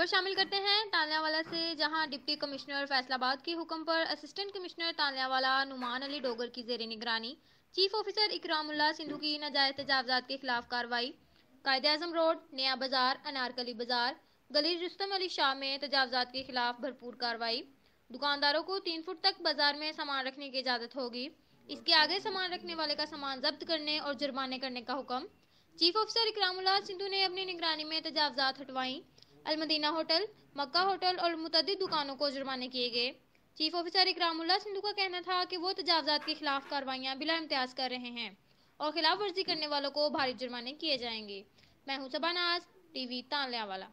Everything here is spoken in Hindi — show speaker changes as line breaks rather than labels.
खबर शामिल करते हैं तालियांवाला से, जहां डिप्टी कमिश्नर फैसलाबाद के हुक्म पर असिस्टेंट कमिश्नर तालियांवाला नुमान अली डोगर की जेर निगरानी चीफ ऑफिसर इकरामुल्लाह सिंधु की नाजायज तजावजात के खिलाफ कार्रवाई। कायदे-आज़म रोड, नया बाजार, अनारकली बाजार, गली रुस्तम अली शाह में तजावजात के खिलाफ भरपूर कार्रवाई। दुकानदारों को 3 फुट तक बाजार में सामान रखने की इजाजत होगी। इसके आगे सामान रखने वाले का सामान जब्त करने और जुर्माने करने का हुक्म। चीफ ऑफिसर इकरामुल्लाह सिंधु ने अपनी निगरानी में तजावजात हटवाई। अलमदीना होटल, मक्का होटल और मुतअद्दिद दुकानों को जुर्माने किए गए। चीफ ऑफिसर इकरामुल्लाह सिंधु का कहना था कि वो तजावजात के खिलाफ कार्रवाइयां बिला इम्तियाज कर रहे हैं और खिलाफ वर्जी करने वालों को भारी जुर्माने किए जाएंगे। मैं हूं सबा नाज, टीवी तालियांवाला।